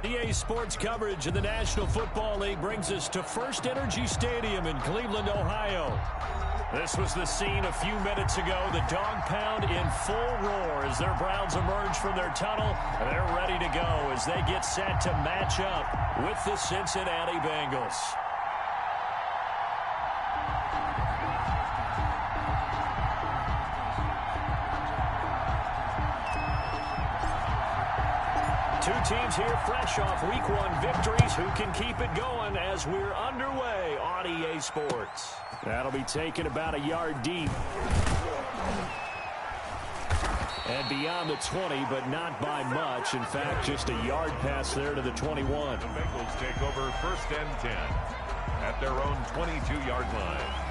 EA Sports coverage of the National Football League brings us to First Energy Stadium in Cleveland, Ohio. This was the scene a few minutes ago. The dog pound in full roar as their Browns emerge from their tunnel. They're ready to go as they get set to match up with the Cincinnati Bengals. Two teams here fresh off Week 1 victories. Who can keep it going as we're underway on EA Sports? That'll be taken about a yard deep. And beyond the 20, but not by much. In fact, just a yard pass there to the 21. The Bengals take over 1st and 10 at their own 22-yard line.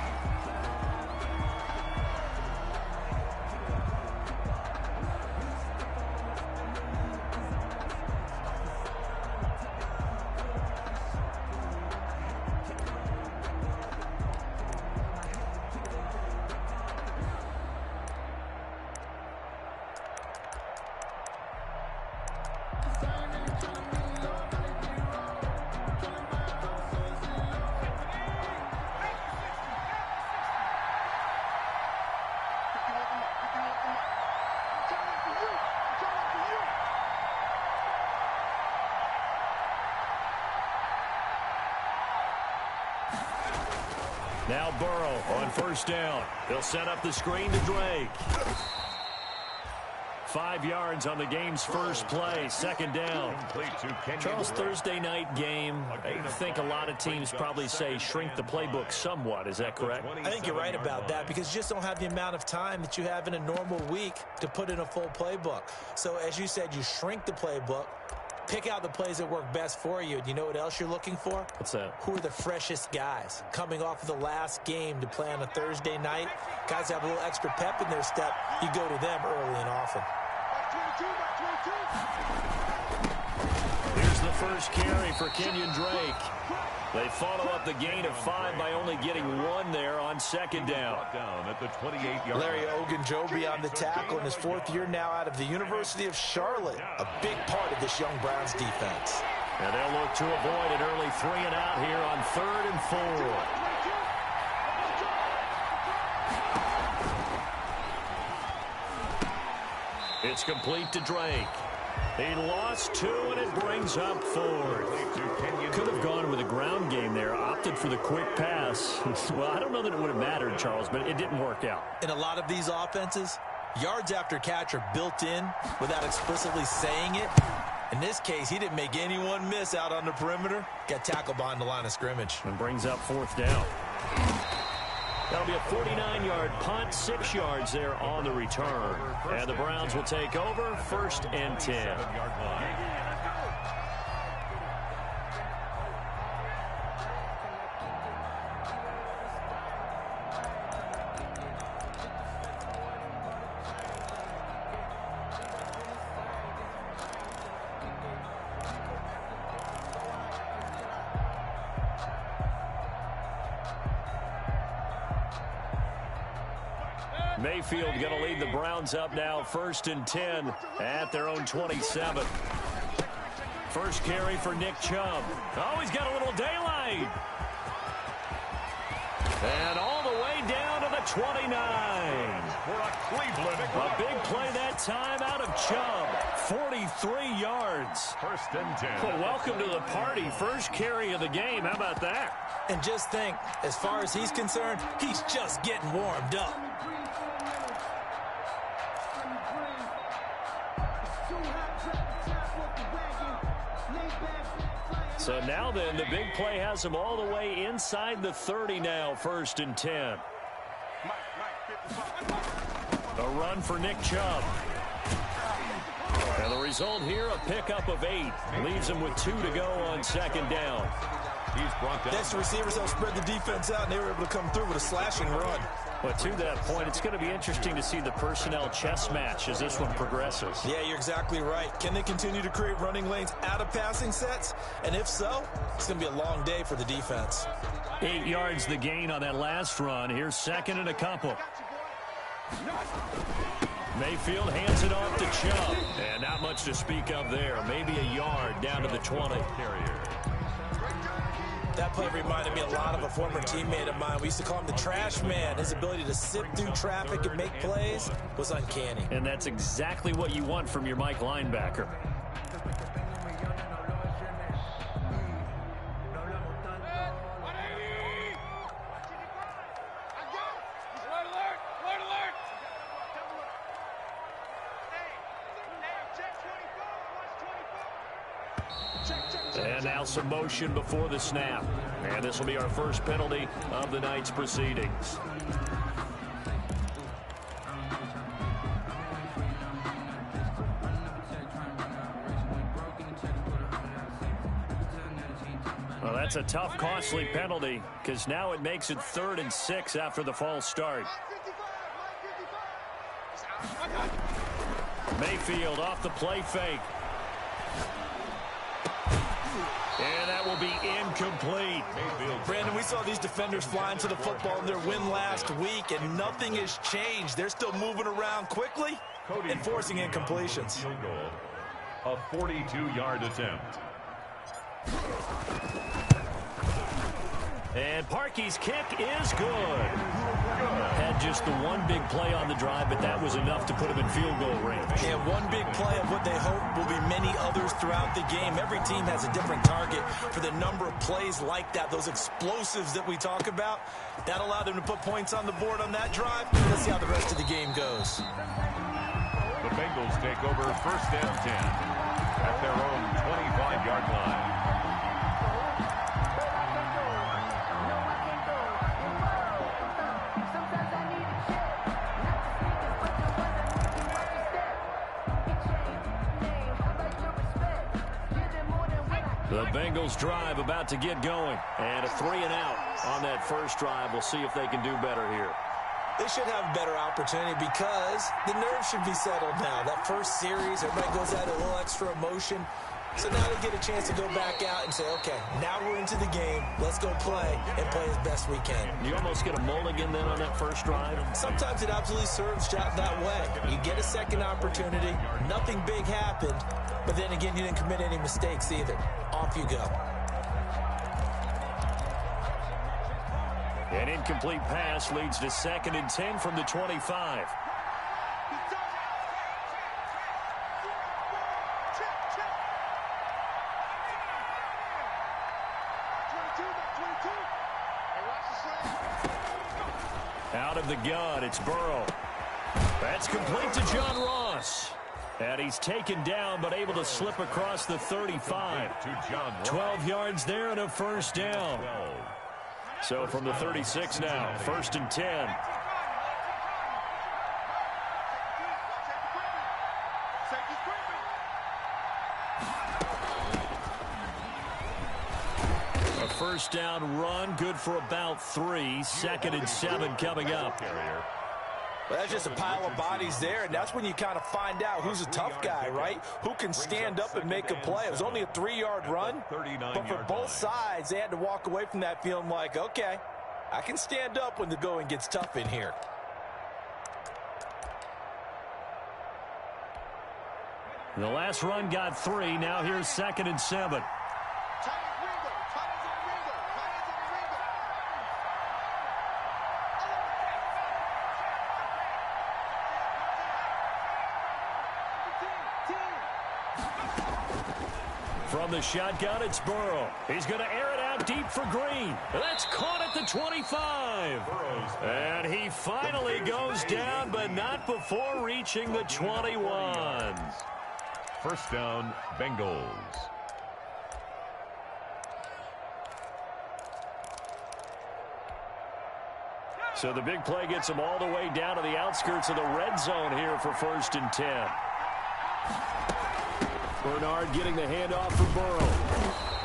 Now Burrow on 1st down. They'll set up the screen to Drake. 5 yards on the game's first play, 2nd down. Charles, Thursday night game, I think a lot of teams probably say shrink the playbook somewhat. Is that correct? I think you're right about that because you just don't have the amount of time that you have in a normal week to put in a full playbook. So as you said, you shrink the playbook. Pick out the plays that work best for you. And you know what else you're looking for? What's that? Who are the freshest guys? Coming off of the last game to play on a Thursday night, guys have a little extra pep in their step. You go to them early and often. Here's the first carry for Kenyon Drake. They follow up the gain of 5 by only getting 1 there on 2nd down. Down at the 28-yard Larry Ogunjobi on the tackle in his 4th year now out of the University of Charlotte. A big part of this young Browns defense. And they'll look to avoid an early 3 and out here on 3rd and 4. It's complete to Drake. He lost 2, and it brings up 4. Could have gone with a ground game there, opted for the quick pass. Well, I don't know that it would have mattered, Charles, but it didn't work out. In a lot of these offenses, yards after catch are built in without explicitly saying it. In this case, he didn't make anyone miss out on the perimeter. Got tackled behind the line of scrimmage. And brings up 4th down. That'll be a 49-yard punt, 6 yards there on the return. And the Browns will take over 1st and 10. Mayfield going to lead the Browns up now, 1st and 10 at their own 27. First carry for Nick Chubb. Oh, he's got a little daylight. And all the way down to the 29. A big play that time out of Chubb. 43 yards. 1st and 10. Well, welcome to the party. First carry of the game. How about that? And just think, as far as he's concerned, he's just getting warmed up. So now then, the big play has him all the way inside the 30 now, 1st and 10. A run for Nick Chubb. And the result here, a pickup of 8. Leaves him with 2 to go on 2nd down. He's brought down. Next, the receivers helped spread the defense out, and they were able to come through with a slashing run. But to that point, it's going to be interesting to see the personnel chess match as this one progresses. Yeah, you're exactly right. Can they continue to create running lanes out of passing sets? And if so, it's going to be a long day for the defense. 8 yards the gain on that last run. Here's 2nd and a couple. Mayfield hands it off to Chubb. And not much to speak of there. Maybe a yard down to the 20. That play reminded me a lot of a former teammate of mine. We used to call him the trash man. His ability to sift through traffic and make plays was uncanny. And that's exactly what you want from your Mike linebacker. And now some motion before the snap. And this will be our first penalty of the night's proceedings. Well, that's a tough, costly penalty because now it makes it 3rd and 6 after the false start. Mayfield off the play fake. And that will be incomplete. Brandon, we saw these defenders flying to the football in their win last week, and nothing has changed. They're still moving around quickly and forcing incompletions. A 42-yard attempt. And Parkey's kick is good. Had just the one big play on the drive, but that was enough to put him in field goal range. And one big play of what they hope will be many others throughout the game. Every team has a different target for the number of plays like that, those explosives that we talk about. That allowed them to put points on the board on that drive. Let's see how the rest of the game goes. The Bengals take over 1st and 10 at their own 25-yard line. The Bengals drive about to get going. And a 3 and out on that first drive. We'll see if they can do better here. They should have a better opportunity because the nerves should be settled now. That first series, everybody goes out a little extra emotion. So now they get a chance to go back out and say, okay, now we're into the game. Let's go play and play as best we can. You almost get a mulligan then on that first drive? Sometimes it absolutely serves that way. You get a second opportunity. Nothing big happened. But then again, you didn't commit any mistakes either. Off you go. An incomplete pass leads to 2nd and 10 from the 25. Out of the gun, it's Burrow. That's complete to John Ross. And he's taken down, but able to slip across the 35. 12 yards there and a first down. So from the 36 now, 1st and 10. A first down run, good for about 3. 2nd and 7 coming up. Well, that's just a pile of bodies there, and that's when you kind of find out who's a tough guy, right? Who can stand up and make a play. It was only a 3-yard run, but for both sides, they had to walk away from that feeling like, okay, I can stand up when the going gets tough in here. The last run got 3. Now here's 2nd and 7. From the shotgun, it's Burrow. He's going to air it out deep for Green. That's caught at the 25. And he finally goes down, but not before reaching the 21. First down, Bengals. So the big play gets him all the way down to the outskirts of the red zone here for 1st and 10. Bernard getting the handoff for Burrow.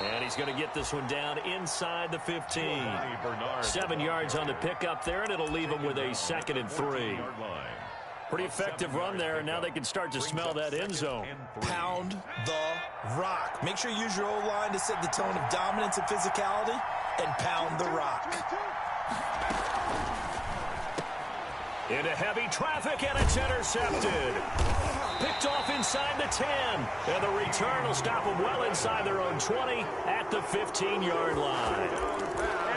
And he's going to get this one down inside the 15. 7 yards on the pickup there, and it'll leave him with a 2nd and 3. Pretty effective run there, and now they can start to smell that end zone. Pound the rock. Make sure you use your O-line to set the tone of dominance and physicality, and pound the rock. Into heavy traffic, and it's intercepted. Picked off inside the 10. And the return will stop them well inside their own 20 at the 15-yard line.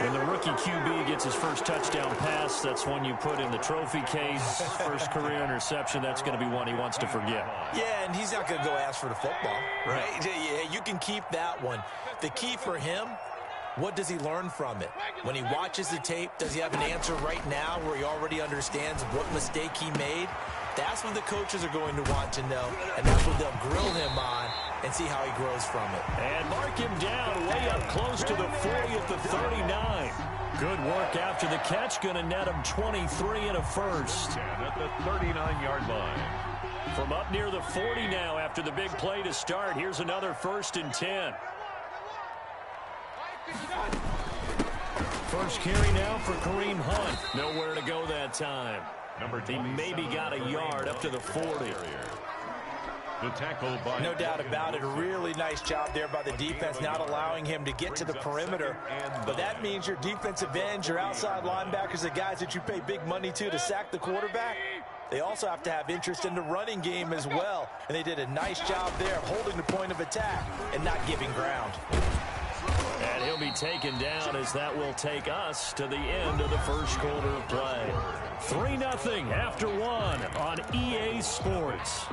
When the rookie QB gets his first touchdown pass, that's one you put in the trophy case. First career interception, that's going to be one he wants to forget. Yeah, and he's not going to go ask for the football, right? Yeah, you can keep that one. The key for him, what does he learn from it? When he watches the tape, does he have an answer right now where he already understands what mistake he made? That's what the coaches are going to want to know, and that's what they'll grill him on and see how he grows from it. And mark him down way up close to the 40 at the 39. Good work after the catch. Going to net him 23 and a first. And at the 39-yard line. From up near the 40 now after the big play to start. Here's another 1st and 10. First carry now for Kareem Hunt. Nowhere to go that time. He maybe got a yard up to the 40. The tackle by no doubt about it. A really nice job there by the defense, not allowing him to get to the perimeter. But that means your defensive ends, your outside linebackers, the guys that you pay big money to sack the quarterback, they also have to have interest in the running game as well. And they did a nice job there of holding the point of attack and not giving ground. And he'll be taken down as that will take us to the end of the first quarter of play. 3-0 after 1 on EA Sports.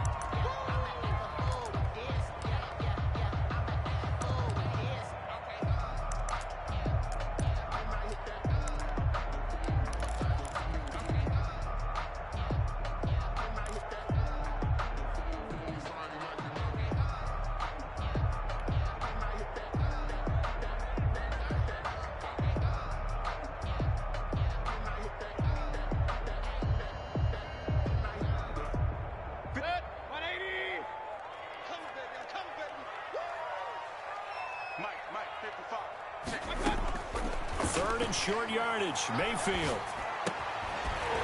Third and short yardage, Mayfield.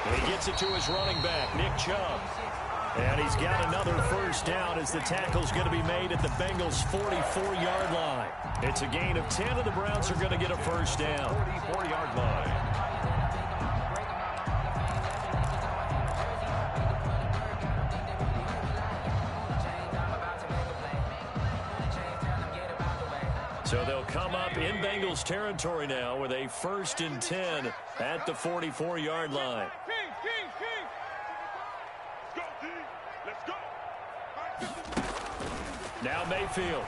And he gets it to his running back, Nick Chubb. And he's got another first down as the tackle's going to be made at the Bengals' 44-yard line. It's a gain of 10, and the Browns are going to get a first down. 44-yard line. So they'll come up in Bengals territory now with a 1st and 10 at the 44-yard line. Now Mayfield.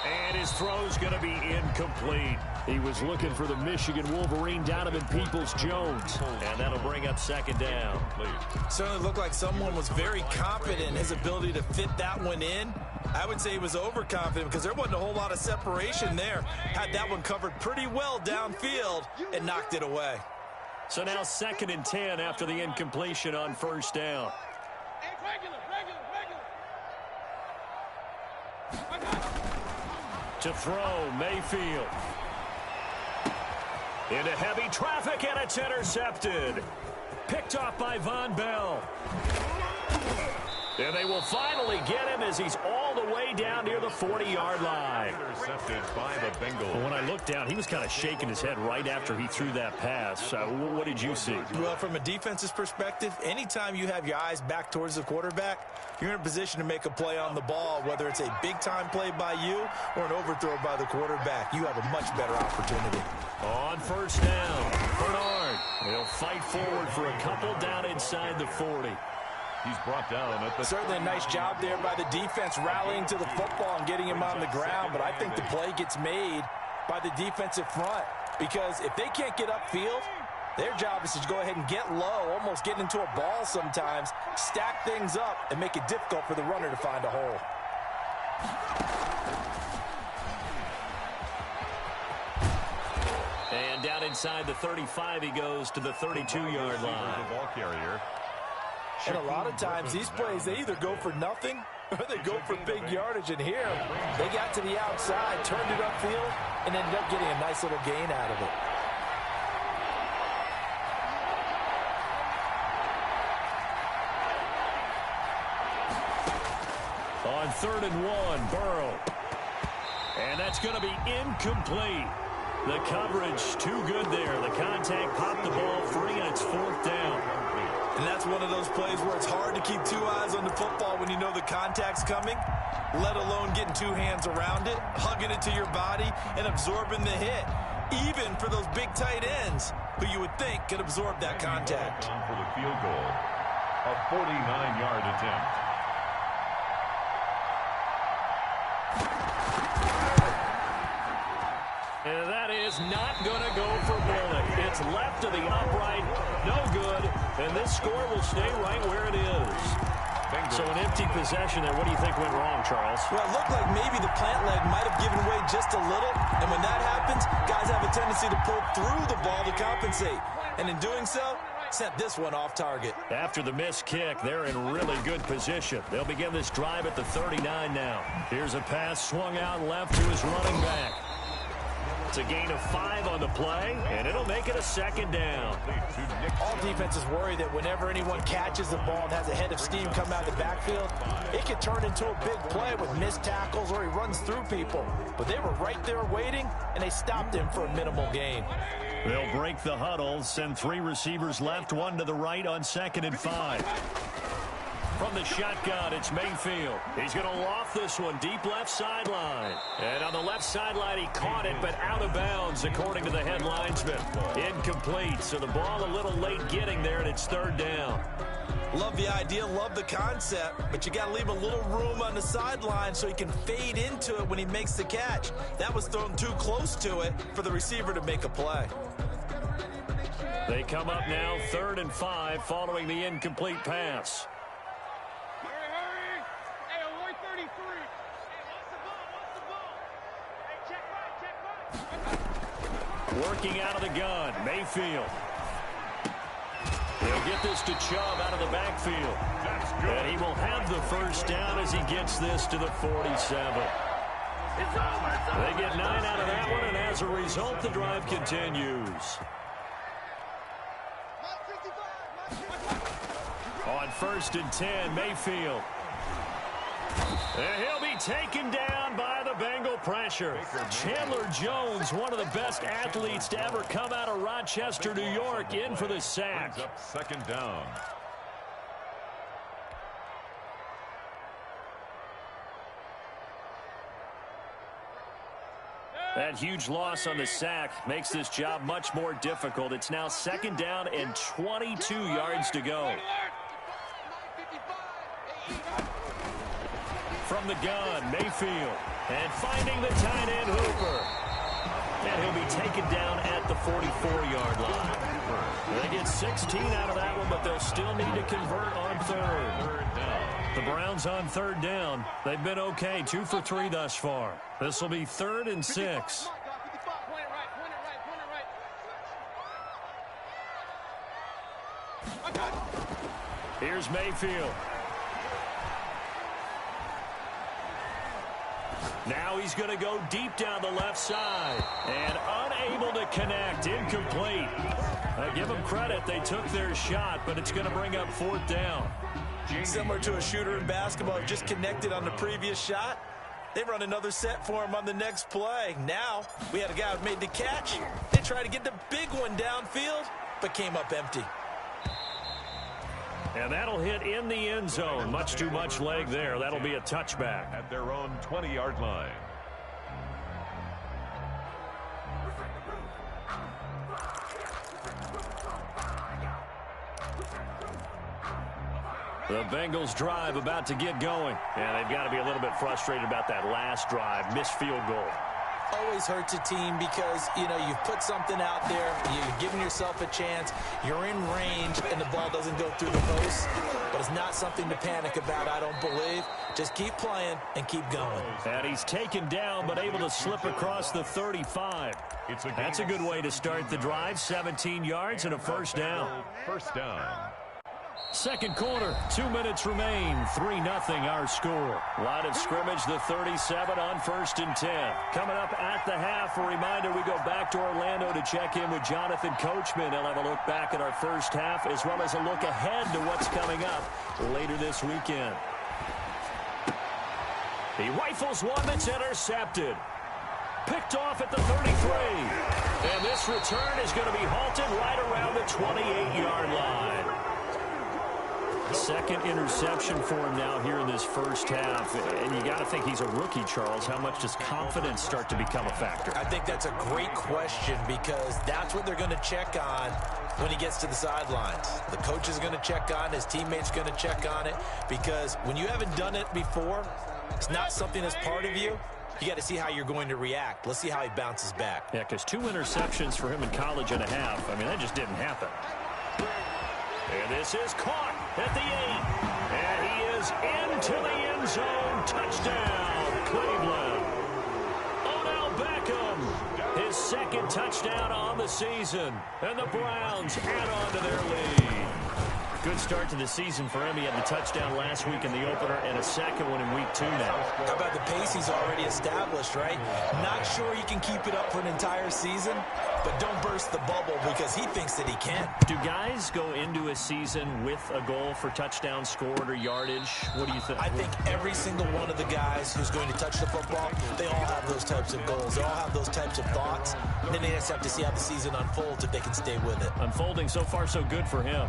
And his throw's going to be incomplete. He was looking for the Michigan Wolverine, Donovan Peoples-Jones. And that'll bring up 2nd down. Certainly looked like someone was very confident in his ability to fit that one in. I would say he was overconfident because there wasn't a whole lot of separation there. Had that one covered pretty well downfield and knocked it away. So now 2nd and 10 after the incompletion on 1st down. To throw, Mayfield. Into heavy traffic, and it's intercepted. Picked off by Von Bell. And they will finally get him as he's all the way down near the 40-yard line. Intercepted by the Bengals. But when I looked down, he was kind of shaking his head right after he threw that pass. What did you see? Well, from a defense's perspective, anytime you have your eyes back towards the quarterback, you're in a position to make a play on the ball, whether it's a big-time play by you or an overthrow by the quarterback. You have a much better opportunity. On 1st down, Bernard. He'll fight forward for a couple down inside the 40. He's brought down at the... Certainly a nice job there by the defense rallying to the football and getting him on the ground, but I think the play gets made by the defensive front because if they can't get upfield, their job is to go ahead and get low, almost get into a ball sometimes, stack things up, and make it difficult for the runner to find a hole. And down inside the 35, he goes to the 32-yard line. The ball carrier. And a lot of times, these plays, they either go for nothing or they go for big yardage. And here, they got to the outside, turned it upfield, and ended up getting a nice little gain out of it. On 3rd and 1, Burrow. And that's going to be incomplete. The coverage too good there. The contact popped the ball free, and it's 4th down. And that's one of those plays where it's hard to keep 2 eyes on the football when you know the contact's coming, let alone getting 2 hands around it, hugging it to your body, and absorbing the hit, even for those big tight ends who you would think could absorb that contact. For the field goal, a 49-yard attempt. And that is not going to go for Bullock. It's left to the upright, no good, and this score will stay right where it is. So an empty possession there. What do you think went wrong, Charles? Well, it looked like maybe the plant leg might have given way just a little, and when that happens, guys have a tendency to pull through the ball to compensate, and in doing so, sent this one off target. After the missed kick, they're in really good position. They'll begin this drive at the 39 now. Here's a pass swung out left to his running back. It's a gain of 5 on the play, and it'll make it a 2nd down. All defenses worry that whenever anyone catches the ball and has a head of steam come out of the backfield, it can turn into a big play with missed tackles or he runs through people. But they were right there waiting, and they stopped him for a minimal gain. They'll break the huddle, send 3 receivers left, 1 to the right on 2nd and 5. From the shotgun, it's Mayfield. He's going to loft this one deep left sideline. And on the left sideline, he caught it, but out of bounds, according to the head linesman. Incomplete, so the ball a little late getting there, and it's 3rd down. Love the idea, love the concept, but you got to leave a little room on the sideline so he can fade into it when he makes the catch. That was thrown too close to it for the receiver to make a play. They come up now 3rd and 5 following the incomplete pass. Working out of the gun, Mayfield. He'll get this to Chubb out of the backfield. And he will have the 1st down as he gets this to the 47. They get 9 out of that one, and as a result, the drive continues. On 1st and 10, Mayfield. And he'll be taken down by the Bengal pressure. Chandler Jones, one of the best athletes to ever come out of Rochester, New York, in for the sack. Up 2nd down. That huge loss on the sack makes this job much more difficult. It's now 2nd down and 22 yards to go. From the gun, Mayfield. And finding the tight end, Hooper. And he'll be taken down at the 44-yard line. They get 16 out of that one, but they'll still need to convert on 3rd down. The Browns on 3rd down. They've been okay, 2 for 3 thus far. This will be 3rd and 6. Here's Mayfield. Now he's going to go deep down the left side. And unable to connect. Incomplete. Give them credit. They took their shot, but it's going to bring up 4th down. Similar to a shooter in basketball, just connected on the previous shot. They run another set for him on the next play. Now, we had a guy who made the catch. They tried to get the big one downfield, but came up empty. And that'll hit in the end zone. Much too much leg there. That'll be a touchback. At their own 20-yard line. The Bengals drive about to get going. And they've got to be a little bit frustrated about that last drive. Missed field goal. Always hurts a team because, you know, you've put something out there, you've given yourself a chance, you're in range, and the ball doesn't go through the post. But it's not something to panic about, I don't believe. Just keep playing and keep going. And he's taken down, but able to slip across the 35. That's a good way to start the drive. 17 yards and a 1st down. 1st down. Second quarter, 2 minutes remain. 3-0 our score. Line of scrimmage, the 37 on 1st and 10. Coming up at the half, a reminder we go back to Orlando to check in with Jonathan Coachman. He'll have a look back at our first half as well as a look ahead to what's coming up later this weekend. He rifles one that's intercepted. Picked off at the 33. And this return is going to be halted right around the 28-yard line. Second interception for him now here in this first half. And you got to think he's a rookie, Charles. How much does confidence start to become a factor? I think that's a great question because that's what they're going to check on when he gets to the sidelines. The coach is going to check on, his teammates going to check on it, because when you haven't done it before, it's not something that's part of you. You got to see how you're going to react. Let's see how he bounces back. Yeah, because 2 interceptions for him in college and a half. I mean, that just didn't happen. And this is caught at the 8. And he is into the end zone. Touchdown, Cleveland. Odell Beckham, his second touchdown on the season. And the Browns add on to their lead. Good start to the season for him. He had the touchdown last week in the opener and a second one in week 2 now. How about the pace he's already established, right? Not sure he can keep it up for an entire season, but don't burst the bubble because he thinks that he can. Do guys go into a season with a goal for touchdown scored or yardage? What do you think? I think every single one of the guys who's going to touch the football, they all have those types of goals. They all have those types of thoughts. And then they just have to see how the season unfolds if they can stay with it. Unfolding so far so good for him.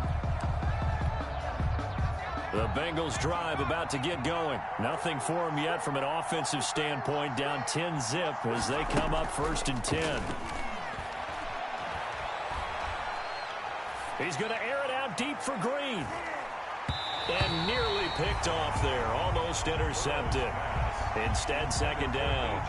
The Bengals drive about to get going. Nothing for them yet from an offensive standpoint. Down 10-zip as they come up 1st and 10. He's going to air it out deep for Green. And nearly picked off there. Almost intercepted. Instead, 2nd down.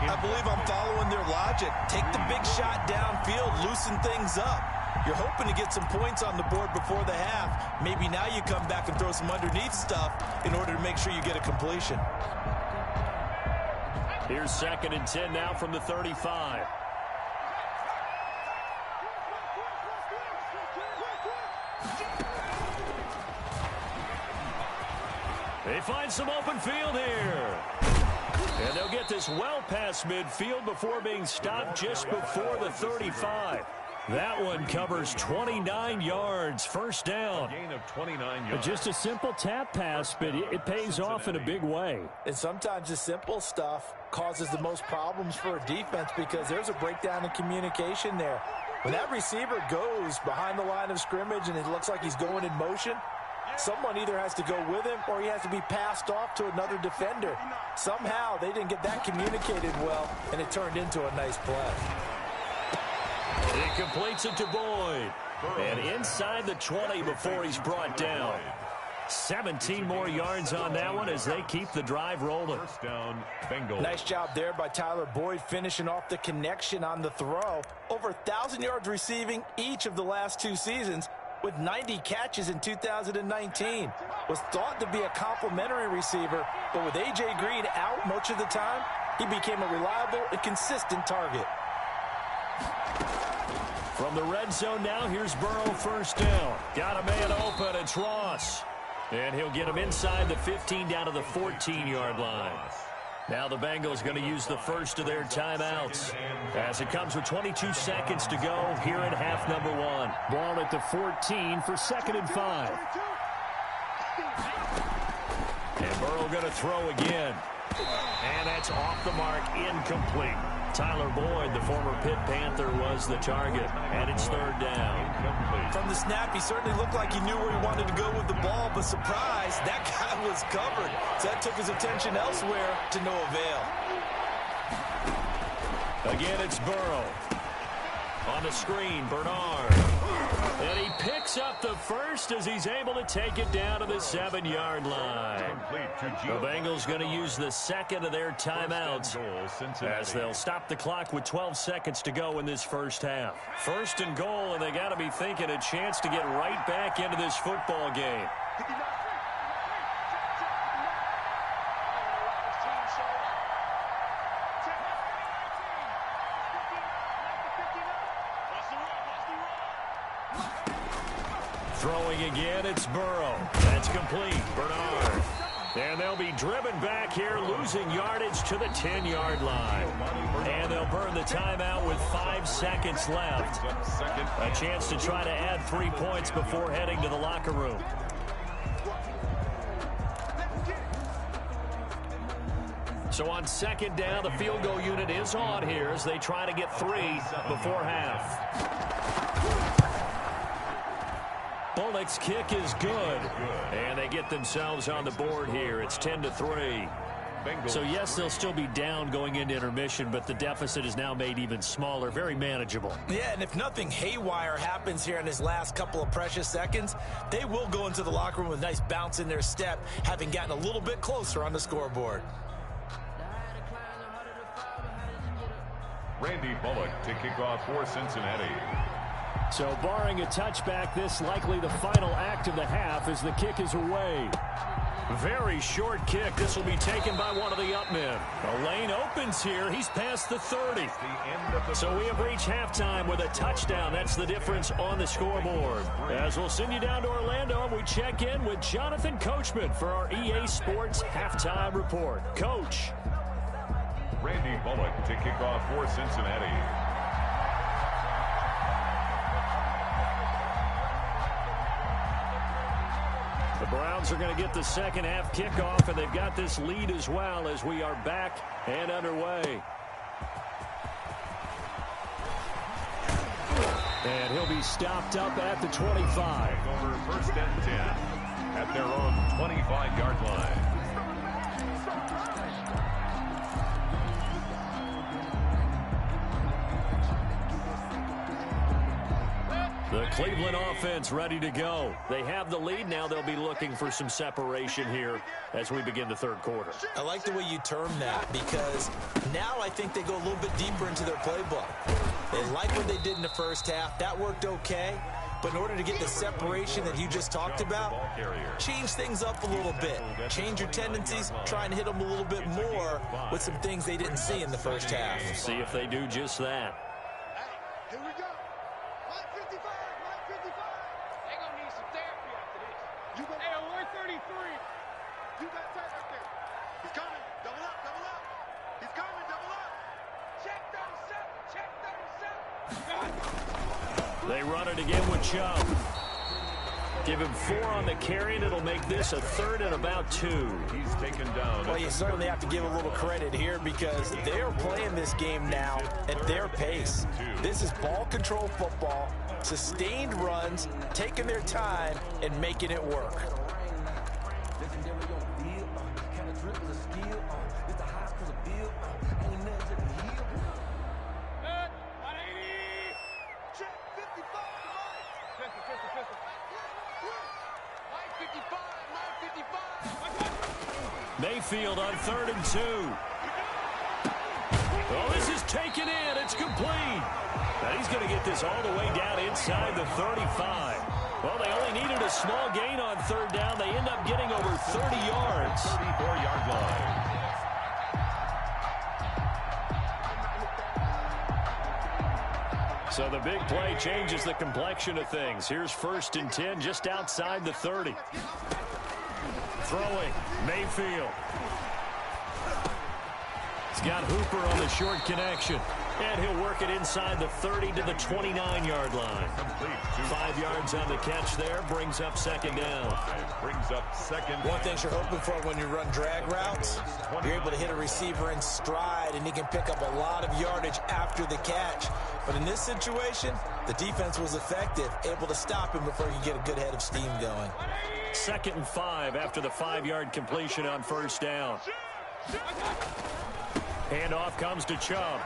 I believe I'm following their logic. Take the big shot downfield, loosen things up. You're hoping to get some points on the board before the half. Maybe now you come back and throw some underneath stuff in order to make sure you get a completion. Here's 2nd and 10 now from the 35. They find some open field here. And they'll get this well past midfield before being stopped just before the 35. That one covers 29 yards, 1st down. Gain of 29 yards. Just a simple tap pass, but it pays off in a big way. And sometimes the simple stuff causes the most problems for a defense because there's a breakdown in communication there. When that receiver goes behind the line of scrimmage and it looks like he's going in motion, someone either has to go with him or he has to be passed off to another defender. Somehow they didn't get that communicated well, and it turned into a nice play. He completes it to Boyd. And inside the 20 before he's brought down. 17 more yards on that one as they keep the drive rolling. 1st down, Bengals. Nice job there by Tyler Boyd finishing off the connection on the throw. Over 1,000 yards receiving each of the last 2 seasons with 90 catches in 2019. Was thought to be a complimentary receiver, but with A.J. Green out much of the time, he became a reliable and consistent target. From the red zone now, here's Burrow 1st down. Got a man open, it's Ross. And he'll get him inside the 15 down to the 14-yard line. Now the Bengals going to use the first of their timeouts as it comes with 22 seconds to go here in half number 1. Ball at the 14 for 2nd and 5. And Burrow going to throw again. And that's off the mark, incomplete. Tyler Boyd, the former Pitt Panther, was the target, and it's 3rd down. From the snap, he certainly looked like he knew where he wanted to go with the ball, but surprise, that guy was covered. So that took his attention elsewhere to no avail. Again, it's Burrow. On the screen, Bernard. And he picks up the first as he's able to take it down to the 7-yard line. The Bengals going to use the second of their timeouts as they'll stop the clock with 12 seconds to go in this first half. 1st and goal, and they got to be thinking a chance to get right back into this football game. Throwing again, it's Burrow. That's complete. Bernard. And they'll be driven back here, losing yardage to the 10-yard line. And they'll burn the timeout with 5 seconds left. A chance to try to add 3 points before heading to the locker room. So on second down, the field goal unit is on here as they try to get 3 before half. Bullock's kick is good. And they get themselves on the board here. It's 10-3. So, yes, they'll still be down going into intermission, but the deficit is now made even smaller, very manageable. Yeah, and if nothing haywire happens here in his last couple of precious seconds, they will go into the locker room with a nice bounce in their step, having gotten a little bit closer on the scoreboard. Randy Bullock to kick off for Cincinnati. So barring a touchback, this likely the final act of the half as the kick is away. Very short kick. This will be taken by one of the up men. The lane opens here. He's past the 30. So we have reached halftime with a touchdown. That's the difference on the scoreboard. As we'll send you down to Orlando, and we check in with Jonathan Coachman for our EA Sports Halftime Report. Coach. Randy Bullock to kick off for Cincinnati. The Browns are going to get the second half kickoff, and they've got this lead as well as we are back and underway. And he'll be stopped up at the 25. Over first and 10 at their own 25-yard line. The Cleveland offense ready to go. They have the lead. Now they'll be looking for some separation here as we begin the third quarter. I like the way you term that because now I think they go a little bit deeper into their playbook. They like what they did in the first half. That worked okay. But in order to get the separation that you just talked about, change things up a little bit. Change your tendencies, try and hit them a little bit more with some things they didn't see in the first half. See if they do just that. Here we go. 155, 155. They're going to need some therapy after this. You got 133. You got tight right there. He's coming. Double up, double up. He's coming, double up. Check 37, check 37. They run it again with Chubb. Give him 4 on the carry, and it'll make this a 3rd and about 2. He's taken down. Well, you certainly have to give a little credit here because they are playing this game now at their pace. This is ball control football, sustained runs, taking their time, and making it work. Mayfield on 3rd and 2. Oh, this is taken in. It's complete. Now he's going to get this all the way down inside the 35. Well, they only needed a small gain on 3rd down. They end up getting over 30 yards. 34-yard line. So the big play changes the complexion of things. Here's 1st and 10 just outside the 30. Throwing, Mayfield. He's got Hooper on the short connection. And he'll work it inside the 30 to the 29-yard line. 5 yards on the catch there. Brings up 2nd down. Brings up 2nd. One thing you're hoping for when you run drag routes, you're able to hit a receiver in stride, and he can pick up a lot of yardage after the catch. But in this situation, the defense was effective, able to stop him before he could get a good head of steam going. 2nd and 5 after the 5-yard completion on 1st down. Handoff comes to Chubb.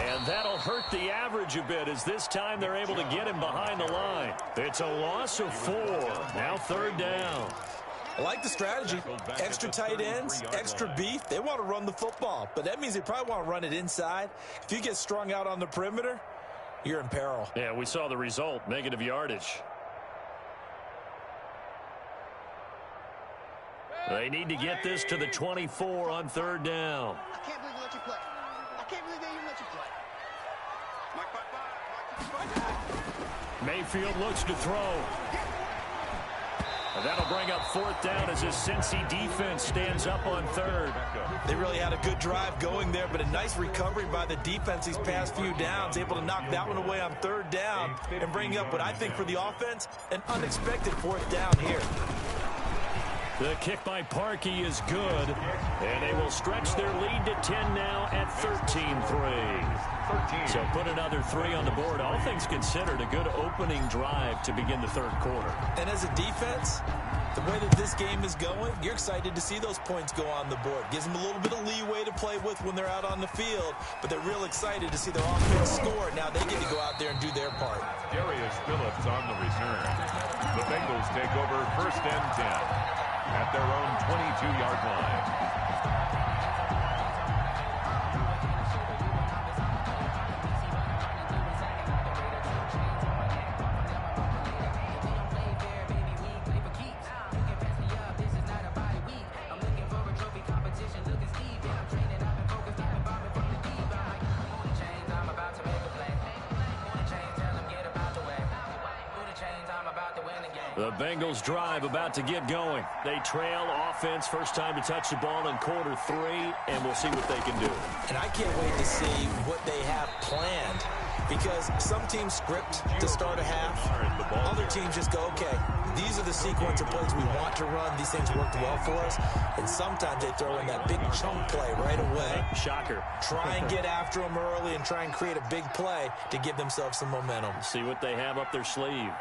And that'll hurt the average a bit as this time they're able to get him behind the line. It's a loss of 4. Now 3rd down. I like the strategy. Extra tight ends, extra beef. They want to run the football, but that means they probably want to run it inside. If you get strung out on the perimeter, you're in peril. Yeah, we saw the result, negative yardage. They need to get this to the 24 on 3rd down. I can't believe they let you play. I can't believe they even let you play. Mayfield looks to throw. And that'll bring up 4th down as his Cincy defense stands up on 3rd. They really had a good drive going there, but a nice recovery by the defense these past few downs, able to knock that one away on 3rd down and bring up what I think for the offense, an unexpected 4th down here. The kick by Parkey is good, and they will stretch their lead to 10 now at 13-3. So put another 3 on the board. All things considered, a good opening drive to begin the third quarter. And as a defense, the way that this game is going, you're excited to see those points go on the board. Gives them a little bit of leeway to play with when they're out on the field, but they're real excited to see their offense score. Now they get to go out there and do their part. Darius Phillips on the return. The Bengals take over first and 10 at their own 22-yard line. The Bengals drive about to get going. They trail offense, first time to touch the ball in quarter 3, and we'll see what they can do. And I can't wait to see what they have planned, because some teams script to start a half. Other teams just go, okay, these are the sequence of plays we want to run. These things worked well for us. And sometimes they throw in that big chunk play right away. Shocker. Try and get after them early and try and create a big play to give themselves some momentum. See what they have up their sleeve.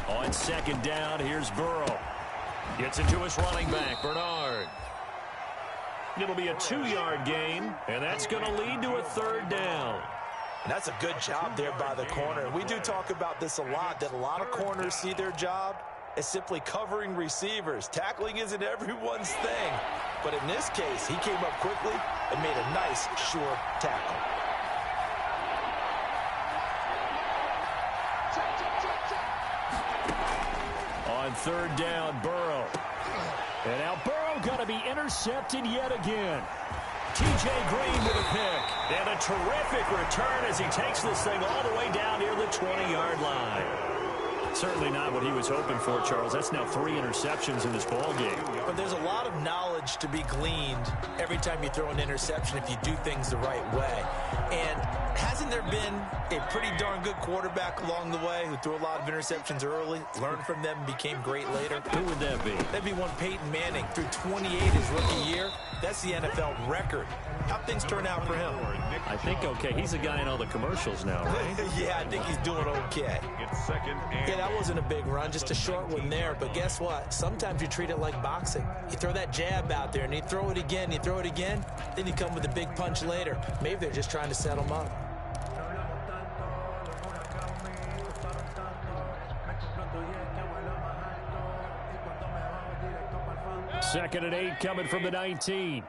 On second down, here's Burrow. Gets it to his running back, Bernard. It'll be a 2-yard gain, and that's going to lead to a third down. And that's a good job there by the corner. And we do talk about this a lot, that a lot of corners see their job as simply covering receivers. Tackling isn't everyone's thing. But in this case, he came up quickly and made a nice, sure tackle. On third down, Burrow. And now Burrow going to be intercepted yet again. T.J. Green with a pick. And a terrific return as he takes this thing all the way down near the 20-yard line. Certainly not what he was hoping for, Charles. That's now 3 interceptions in this ball game. But there's a lot of knowledge to be gleaned every time you throw an interception if you do things the right way. And hasn't there been a pretty darn good quarterback along the way who threw a lot of interceptions early, learned from them, and became great later? Who would that be? That'd be one Peyton Manning. Threw 28 his rookie year. That's the NFL record. How'd things turn out for him? I think okay. He's a guy in all the commercials now, right? Yeah, I think he's doing okay. It's second and Yeah, that wasn't a big run, just a short one there. But guess what? Sometimes you treat it like boxing. You throw that jab out there, and you throw it again, then you come with a big punch later. Maybe they're just trying to set him up. Second and 8 coming from the 19.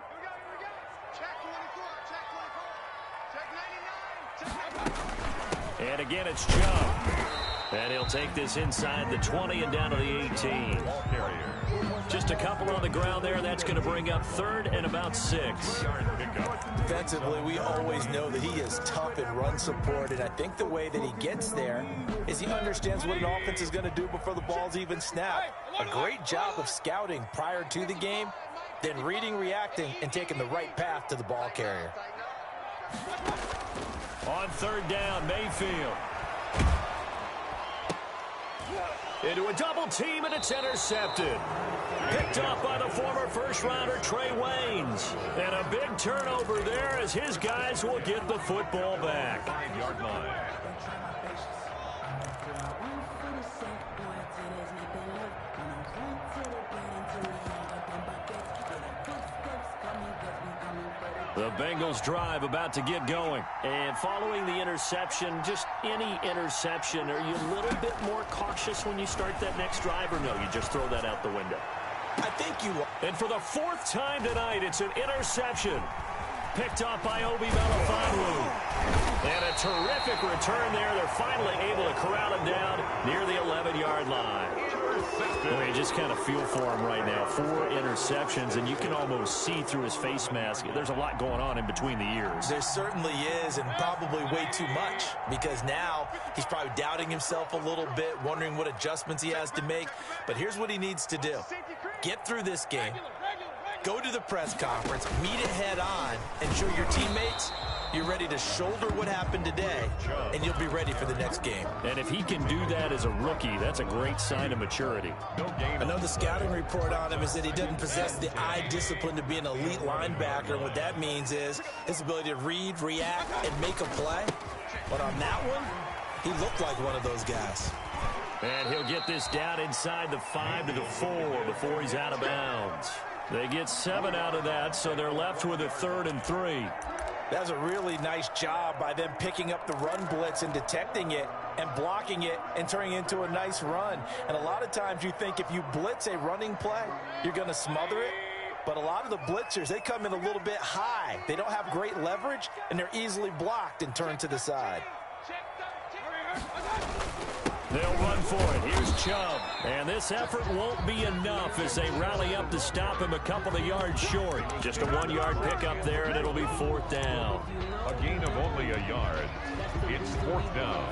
And again, it's Chubb. And he'll take this inside the 20 and down to the 18. Just a couple on the ground there. That's going to bring up third and about 6. Defensively, we always know that he is tough in run support, and I think the way that he gets there is he understands what an offense is going to do before the ball's even snapped. A great job of scouting prior to the game, then reading, reacting, and taking the right path to the ball carrier. On third down, Mayfield. Into a double team, and it's intercepted. Picked up by the former first-rounder Trey Waynes. And a big turnover there as his guys will get the football back. 5-yard line. The Bengals drive about to get going. And following the interception, just any interception, are you a little bit more cautious when you start that next drive, or no, you just throw that out the window? I think you are. And for the 4th time tonight, it's an interception. Picked up by Obi Melifonwu. And a terrific return there. They're finally able to corral him down near the 11-yard line. Well, you just kind of feel for him right now. 4 interceptions, and you can almost see through his face mask. There's a lot going on in between the ears. There certainly is, and probably way too much, because now he's probably doubting himself a little bit, wondering what adjustments he has to make. But here's what he needs to do. Get through this game. Go to the press conference, meet it head on, and show your teammates you're ready to shoulder what happened today, and you'll be ready for the next game. And if he can do that as a rookie, that's a great sign of maturity. Another scouting report on him is that he doesn't possess the eye discipline to be an elite linebacker. And what that means is his ability to read, react, and make a play. But on that one, he looked like one of those guys. And he'll get this down inside the 5 to the 4 before he's out of bounds. They get 7 out of that, so they're left with a 3rd and 3. That's a really nice job by them picking up the run blitz and detecting it and blocking it and turning it into a nice run. And a lot of times you think if you blitz a running play, you're going to smother it. But a lot of the blitzers, they come in a little bit high. They don't have great leverage, and they're easily blocked and turned to the side. They'll run for it. Here's Chubb. And this effort won't be enough as they rally up to stop him a couple of yards short. Just a 1-yard pickup there, and it'll be 4th down. A gain of only a yard. It's 4th down.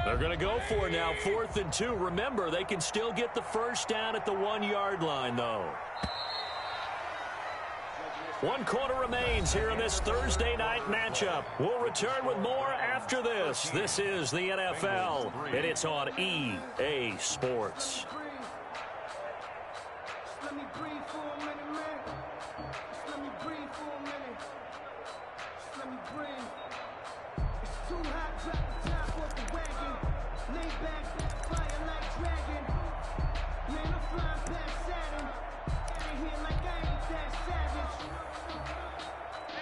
They're going to go for it now, 4th and 2. Remember, they can still get the first down at the 1-yard line, though. 1 quarter remains here in this Thursday night matchup. We'll return with more after this. This is the NFL, and it's on EA Sports. Let me breathe for a minute, man. Let me breathe for a minute. Let me breathe. It's too hot, drop the top off the wagon. Lay back, fire like dragon. Man, I'm flying past Saturn. Out of here like I ain't that savage.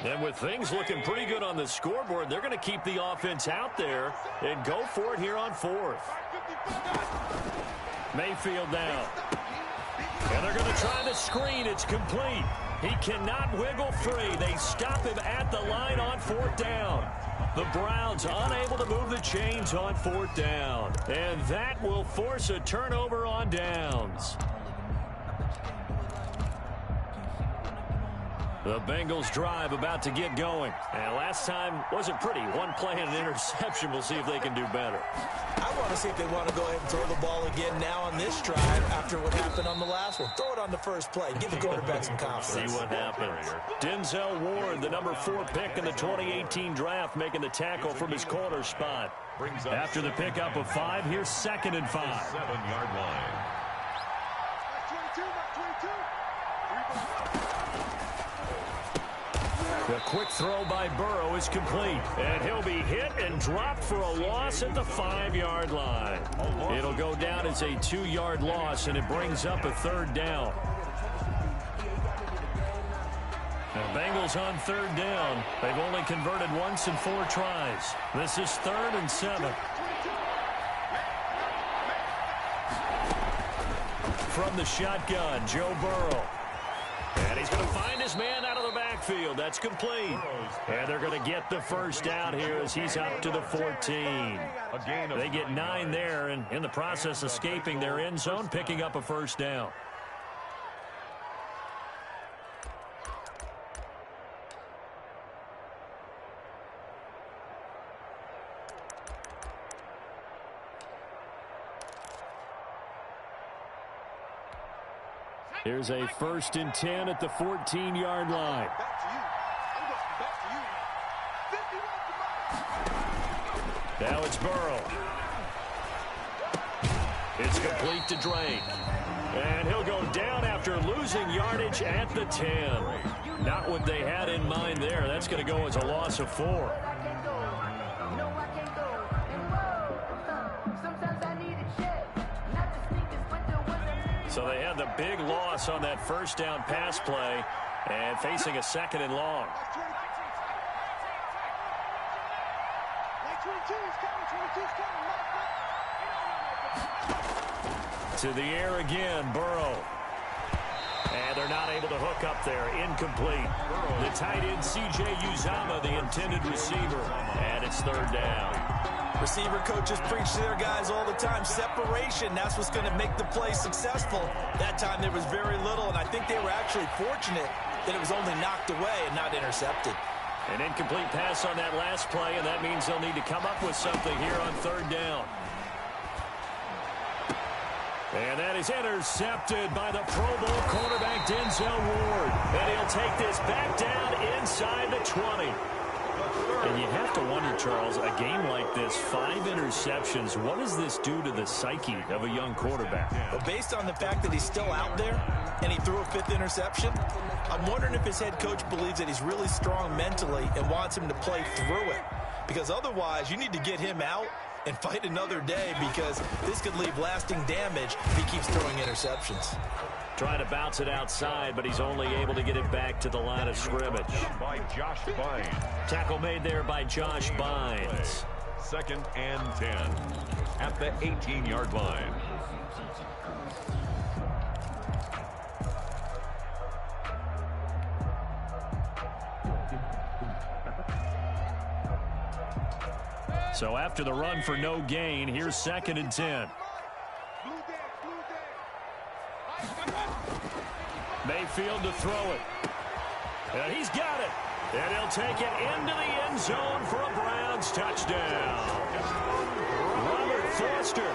And with things looking pretty good on the scoreboard, they're going to keep the offense out there and go for it here on 4th. Mayfield down. And they're going to try the screen. It's complete. He cannot wiggle free. They stop him at the line on 4th down. The Browns unable to move the chains on 4th down. And that will force a turnover on downs. The Bengals drive about to get going. And last time wasn't pretty. 1 play and an interception. We'll see if they can do better. I want to see if they want to go ahead and throw the ball again now on this drive after what happened on the last one. Throw it on the first play. Give the quarterback some confidence. See what happens. Denzel Ward, the number 4 pick in the 2018 draft, making the tackle from his corner spot. After the pickup of 5, here's 2nd and 5. 7-yard line. 22. The quick throw by Burrow is complete. And he'll be hit and dropped for a loss at the 5-yard line. It'll go down as a 2-yard loss, and it brings up a 3rd down. The Bengals on 3rd down. They've only converted once in 4 tries. This is 3rd and 7. From the shotgun, Joe Burrow. And he's going to find his man out of the backfield. That's complete. And they're going to get the first down here as he's up to the 14. They get 9 there, and in the process escaping their end zone, picking up a first down. Here's a 1st and 10 at the 14-yard line. Now it's Burrow. It's complete to Drake. And he'll go down after losing yardage at the 10. Not what they had in mind there. That's going to go as a loss of 4. So they had the big loss on that first down pass play and facing a 2nd and long. To the air again, Burrow. And they're not able to hook up there. Incomplete. The tight end, C.J. Uzomah, the intended receiver. And it's 3rd down. Receiver coaches preach to their guys all the time. Separation, that's what's going to make the play successful. That time there was very little, and I think they were actually fortunate that it was only knocked away and not intercepted. An incomplete pass on that last play, and that means they'll need to come up with something here on third down. And that is intercepted by the Pro Bowl cornerback Denzel Ward. And he'll take this back down inside the 20. And you have to wonder, Charles, a game like this, 5 interceptions, what does this do to the psyche of a young quarterback? Well, based on the fact that he's still out there and he threw a 5th interception, I'm wondering if his head coach believes that he's really strong mentally and wants him to play through it. Because otherwise, you need to get him out and fight another day, because this could leave lasting damage if he keeps throwing interceptions. Trying to bounce it outside, but he's only able to get it back to the line of scrimmage. By Josh Bynes. Tackle made there by Josh Bynes. 2nd and 10 at the 18-yard line. So after the run for no gain, here's 2nd and 10. Mayfield to throw it. And he's got it. And he'll take it into the end zone for a Browns touchdown. Robert Foster,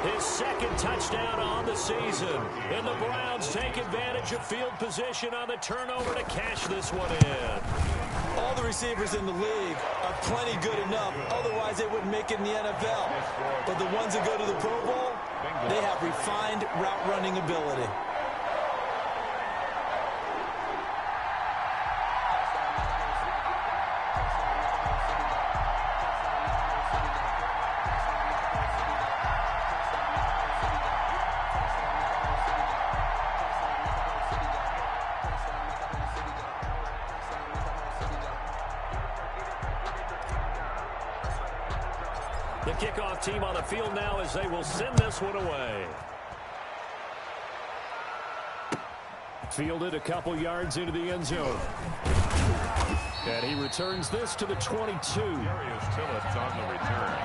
his 2nd touchdown on the season. And the Browns take advantage of field position on the turnover to cash this one in. All the receivers in the league are plenty good enough. Otherwise, they wouldn't make it in the NFL. But the ones that go to the Pro Bowl, they have refined route running ability. The kickoff team on the field now as they will send this one away. Fielded a couple yards into the end zone. And he returns this to the 22. Darius Phillips on the return.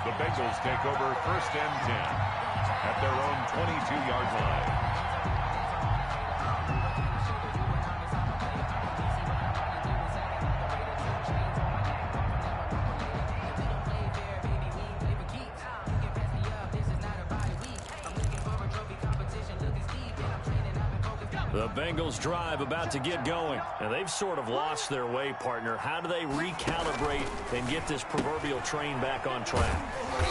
The Bengals take over 1st and 10 at their own 22-yard line. The Bengals drive about to get going, and they've sort of lost their way, partner. How do they recalibrate and get this proverbial train back on track?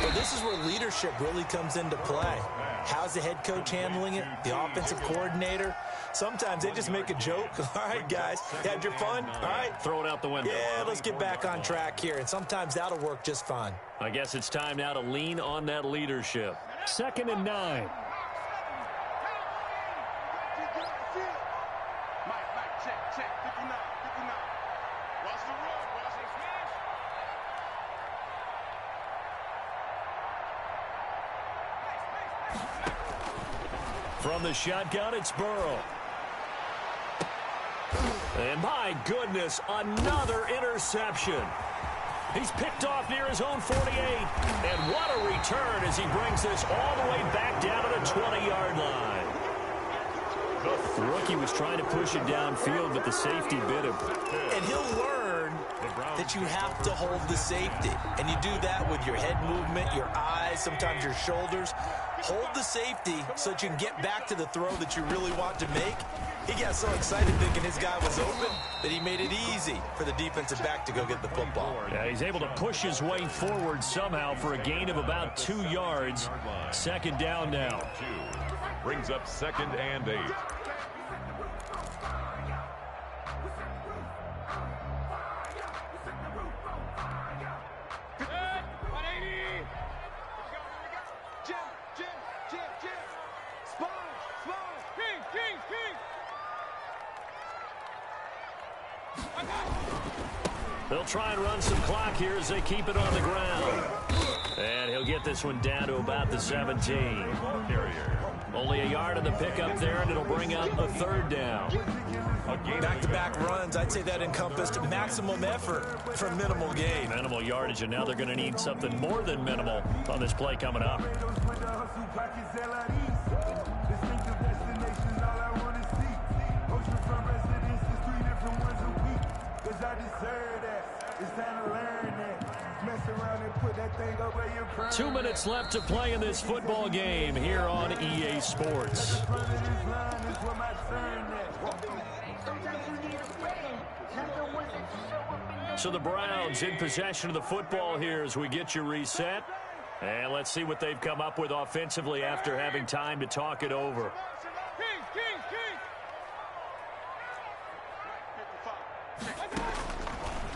Well, this is where leadership really comes into play. How's the head coach handling it? The offensive coordinator? Sometimes they just make a joke. All right, guys, you had your fun? All right. Throw it out the window. Yeah, let's get back on track here, and sometimes that'll work just fine. I guess it's time now to lean on that leadership. 2nd and 9. From the shotgun, it's Burrow. And my goodness, another interception. He's picked off near his own 48. And what a return as he brings this all the way back down to the 20-yard line. The rookie was trying to push it downfield, but the safety bit him. And he'll learn that you have to hold the safety. And you do that with your head movement, your eyes, sometimes your shoulders. Hold the safety so that you can get back to the throw that you really want to make. He got so excited thinking his guy was open that he made it easy for the defensive back to go get the football. Yeah, he's able to push his way forward somehow for a gain of about 2 yards. 2nd down now. Brings up 2nd and 8. They'll try and run some clock here as they keep it on the ground. And he'll get this one down to about the 17. Only a yard on the pickup there, and it'll bring up a 3rd down. Back-to-back runs, I'd say that encompassed maximum effort for minimal gain. Minimal yardage, and now they're going to need something more than minimal on this play coming up. I deserve that. 2 minutes left to play in this football game here on EA Sports. So the Browns in possession of the football here as we get you reset. And let's see what they've come up with offensively after having time to talk it over.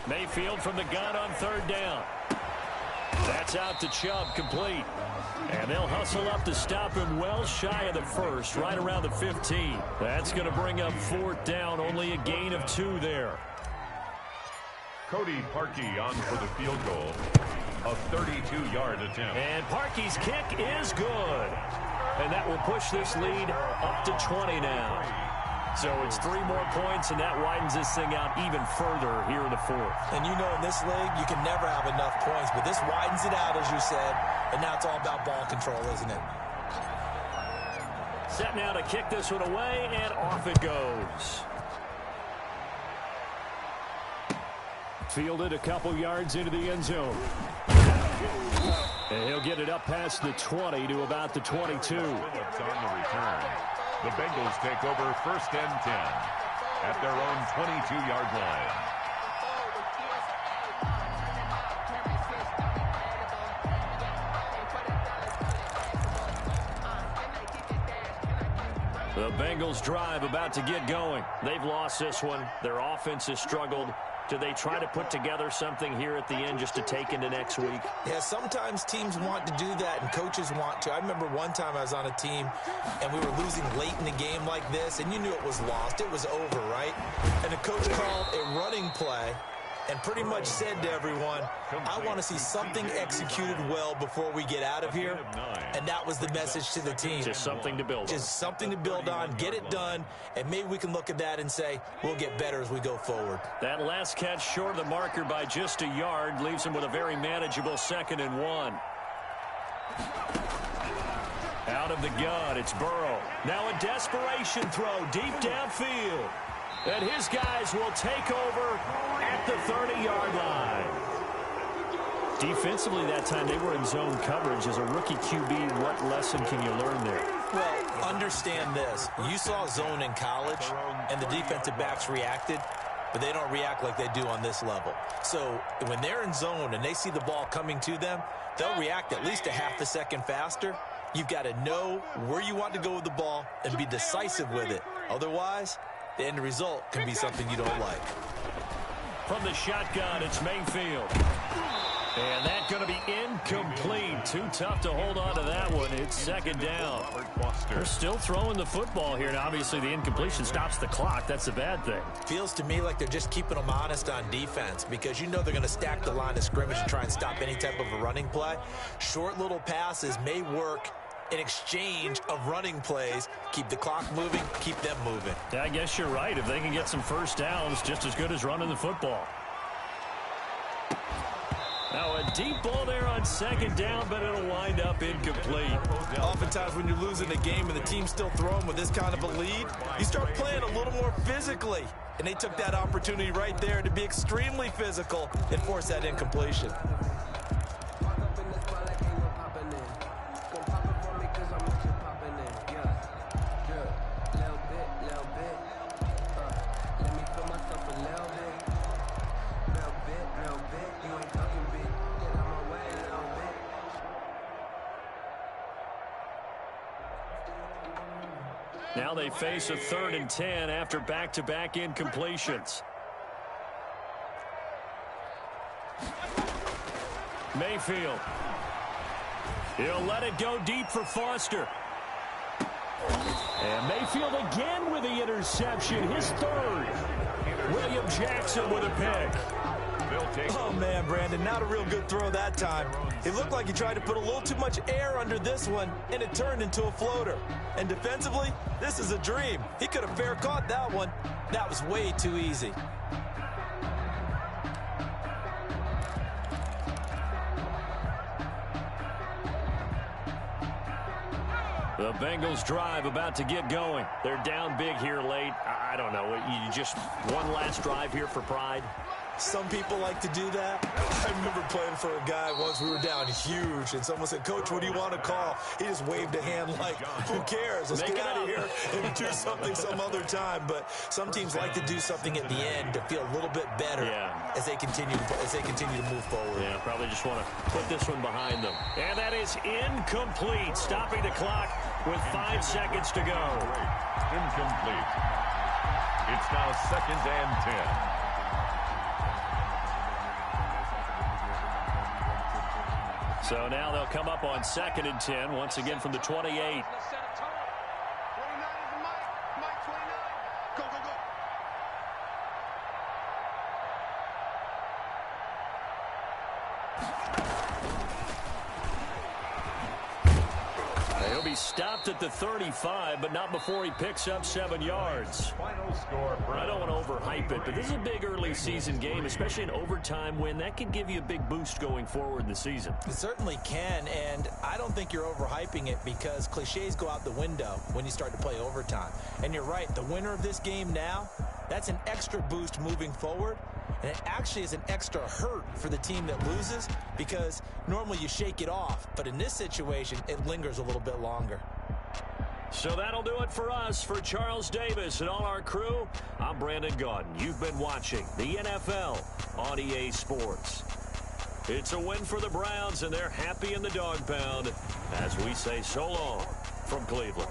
Mayfield from the gun on third down. That's out to Chubb, complete. And they'll hustle up to stop him well shy of the first, right around the 15. That's going to bring up fourth down, only a gain of 2 there. Cody Parkey on for the field goal. A 32-yard attempt. And Parkey's kick is good. And that will push this lead up to 20 now. So it's 3 more points, and that widens this thing out even further here in the fourth. And you know in this league, you can never have enough points, but this widens it out, as you said, and now it's all about ball control, isn't it? Set now to kick this one away, and off it goes. Fielded a couple yards into the end zone. And he'll get it up past the 20 to about the 22. Phillips on the return. The Bengals take over first and 10 at their own 22-yard line. The Bengals drive about to get going. They've lost this one. Their offense has struggled. Do they try to put together something here at the end just to take into next week? Yeah, sometimes teams want to do that and coaches want to. I remember one time I was on a team and we were losing late in the game like this, and you knew it was lost. It was over, right? And the coach called a running play and pretty much said to everyone, I want to see something executed well before we get out of here. And that was the message to the team. Just something to build on. Just something to build on, get it done, and maybe we can look at that and say, we'll get better as we go forward. That last catch short of the marker by just a yard leaves him with a very manageable 2nd and 1. Out of the gun, it's Burrow. Now a desperation throw deep downfield. And his guys will take over at the 30-yard line. Defensively that time, they were in zone coverage. As a rookie QB, what lesson can you learn there? Well, understand this. You saw zone in college, and the defensive backs reacted, but they don't react like they do on this level. So when they're in zone and they see the ball coming to them, they'll react at least a half a second faster. You've got to know where you want to go with the ball and be decisive with it. Otherwise, the end result can be something you don't like. From the shotgun, it's Mayfield. And that's going to be incomplete. Too tough to hold on to that one. It's 2nd down. They're still throwing the football here. Now, obviously, the incompletion stops the clock. That's a bad thing. Feels to me like they're just keeping them honest on defense because you know they're going to stack the line of scrimmage and try and stop any type of a running play. Short little passes may work in exchange of running plays. Keep the clock moving, keep them moving. Yeah, I guess you're right. If they can get some first downs, just as good as running the football. Now a deep ball there on 2nd down, but it'll wind up incomplete. Oftentimes when you're losing a game and the team's still throwing with this kind of a lead, you start playing a little more physically. And they took that opportunity right there to be extremely physical and force that incompletion. Now they face a 3rd and 10 after back-to-back incompletions. Mayfield. He'll let it go deep for Foster. And Mayfield again with the interception, his 3rd. William Jackson with a pick. Oh, man, Brandon, not a real good throw that time. It looked like he tried to put a little too much air under this one, and it turned into a floater. And defensively, this is a dream. He could have fair caught that one. That was way too easy. The Bengals drive about to get going. They're down big here late. I don't know. You just one last drive here for pride? Some people like to do that. I remember playing for a guy once. We were down huge, and someone said, "Coach, what do you want to call?" He just waved a hand like, "Who cares? Let's get out of here and do something some other time." But some teams like to do something at the end to feel a little bit better as they continue to move forward. Yeah, probably just want to put this one behind them. And that is incomplete, stopping the clock with 5 seconds to go. Incomplete. It's now 2nd and 10. So now they'll come up on 2nd and 10, once again from the 28. 29 is Mike 29. Go, go, go. He'll be stopped at the 35, but not before he picks up 7 yards. Final score. I don't want to overhype it, but this is a big early season game, especially an overtime win. That could give you a big boost going forward in the season. It certainly can, and I don't think you're overhyping it because cliches go out the window when you start to play overtime. And you're right, the winner of this game now, that's an extra boost moving forward. And it actually is an extra hurt for the team that loses because normally you shake it off. But in this situation, it lingers a little bit longer. So that'll do it for us. For Charles Davis and all our crew, I'm Brandon Gaudin. You've been watching the NFL on EA Sports. It's a win for the Browns, and they're happy in the dog pound as we say so long from Cleveland.